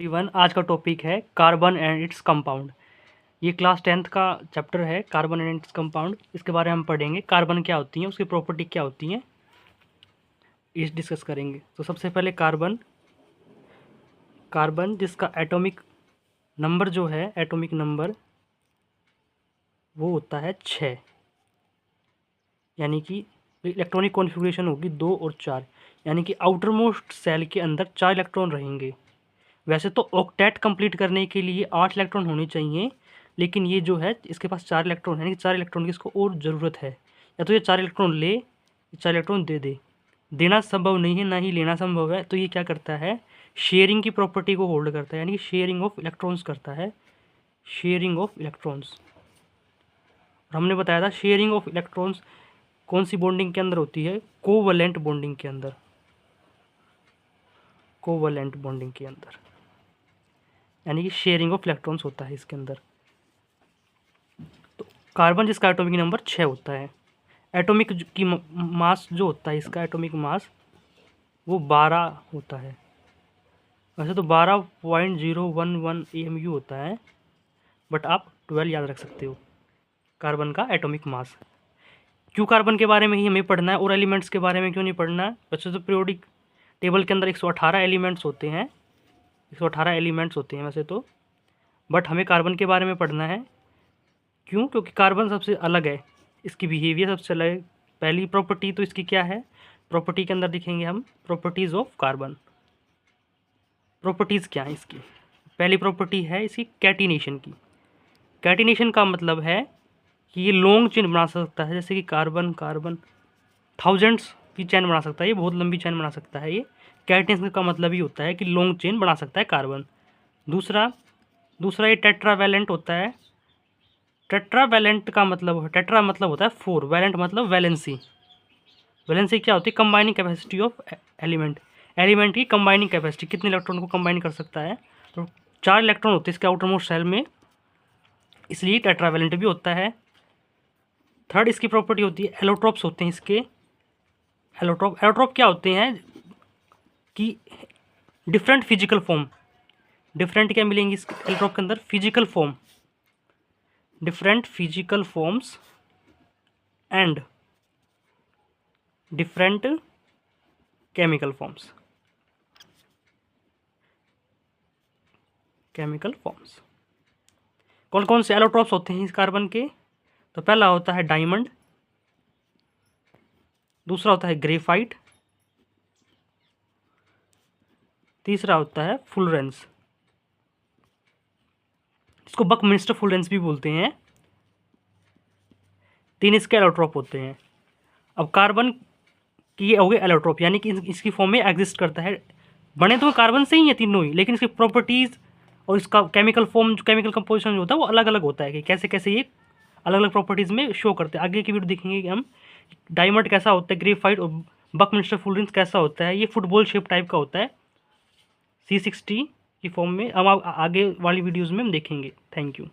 Everyone, आज का topic है कार्बन एंड इट्स कंपाउंड। ये क्लास 10th का चैप्टर है, कार्बन एंड इट्स कंपाउंड। इसके बारे में हम पढ़ेंगे, कार्बन क्या होती है, उसकी प्रॉपर्टी क्या होती है, इस डिस्कस करेंगे। तो सबसे पहले कार्बन जिसका एटॉमिक नंबर जो है, एटॉमिक नंबर वो होता है 6, यानी कि इलेक्ट्रॉनिक कॉन्फ़िगरेशन होगी 2 और 4, यानी कि आउटर मोस्ट सेल के अंदर 4 इलेक्ट्रॉन रहेंगे। वैसे तो ऑक्टेट कंप्लीट करने के लिए 8 इलेक्ट्रॉन होने चाहिए, लेकिन ये जो है इसके पास 4 इलेक्ट्रॉन है, यानी कि 4 इलेक्ट्रॉन की इसको और ज़रूरत है। या तो ये 4 इलेक्ट्रॉन ले, 4 इलेक्ट्रॉन दे दे। देना संभव नहीं है, ना ही लेना संभव है। तो ये क्या करता है, शेयरिंग की प्रॉपर्टी को होल्ड करता है, यानी कि शेयरिंग ऑफ इलेक्ट्रॉन्स करता है, शेयरिंग ऑफ इलेक्ट्रॉन्स। हमने बताया था शेयरिंग ऑफ इलेक्ट्रॉन्स कौन सी बॉन्डिंग के अंदर होती है, कोवलेंट बॉन्डिंग के अंदर, कोवलेंट बॉन्डिंग के अंदर, यानी कि शेयरिंग ऑफ इलेक्ट्रॉन्स होता है इसके अंदर। तो कार्बन जिसका एटॉमिक नंबर 6 होता है, एटॉमिक की मास जो होता है, इसका एटॉमिक मास वो 12 होता है। वैसे तो 12.011 AMU होता है, बट आप 12 याद रख सकते हो कार्बन का एटॉमिक मास। क्यों कार्बन के बारे में ही हमें पढ़ना है और एलिमेंट्स के बारे में क्यों नहीं पढ़ना है? वैसे तो पीरियोडिक टेबल के अंदर 118 एलिमेंट्स होते हैं, 118 एलिमेंट्स होते हैं वैसे तो, बट हमें कार्बन के बारे में पढ़ना है। क्यों? क्योंकि कार्बन सबसे अलग है, इसकी बिहेवियर सबसे अलग है। पहली प्रॉपर्टी तो इसकी क्या है, प्रॉपर्टी के अंदर दिखेंगे हम प्रॉपर्टीज़ ऑफ कार्बन। प्रॉपर्टीज़ क्या है इसकी? पहली प्रॉपर्टी है इसकी कैटिनेशन की। कैटिनेशन का मतलब है कि ये लॉन्ग चेन बना सकता है, जैसे कि कार्बन थाउजेंड्स की चैन बना सकता है, ये बहुत लंबी चैन बना सकता है। ये कैटिनेशन का मतलब ही होता है कि लॉन्ग चेन बना सकता है कार्बन। दूसरा ये टेट्रावैलेंट होता है। टेट्रावैलेंट का मतलब, टेट्रा मतलब होता है 4, वैलेंट मतलब वैलेंसी। वैलेंसी क्या होती है, कंबाइनिंग कैपेसिटी ऑफ एलिमेंट की कंबाइनिंग कैपेसिटी, कितने इलेक्ट्रॉन को कंबाइन कर सकता है। तो 4 इलेक्ट्रॉन होते हैं इसके आउटर मोस्ट सेल में, इसलिए टेट्रावैलेंट भी होता है। थर्ड इसकी प्रॉपर्टी होती है एलोट्रोप्स होते हैं इसके। एलोट्रोप क्या होते हैं कि डिफरेंट फिजिकल फॉर्म, डिफरेंट क्या मिलेंगी इस एलोट्रोप के अंदर, physical form, different physical forms and different chemical forms. कौन कौन से एलोट्रोप्स होते हैं इस कार्बन के? तो पहला होता है डायमंड, दूसरा होता है ग्रेफाइट, तीसरा होता है फुलरेंस, इसको बकमिंस्टर फुलरेंस भी बोलते हैं। 3 इसके एलोट्रोप होते हैं। अब कार्बन की ये हो गए एलोट्रोप, यानी कि इसकी फॉर्म में एग्जिस्ट करता है। बने तो कार्बन से ही है तीनों ही, लेकिन इसकी प्रॉपर्टीज़ और इसका केमिकल फॉर्म, जो केमिकल कंपोजिशन जो होता है वो अलग अलग होता है, कि कैसे कैसे ये अलग अलग प्रॉपर्टीज़ में शो करते हैं। आगे की वीडियो देखेंगे कि हम डायमंड कैसा होता है, ग्रेफाइट और बकमिंस्टर फुलरेंस कैसा होता है। ये फुटबॉल शेप टाइप का होता है C60 की फॉर्म में। हम आगे वाली वीडियोज़ में हम देखेंगे। Thank you.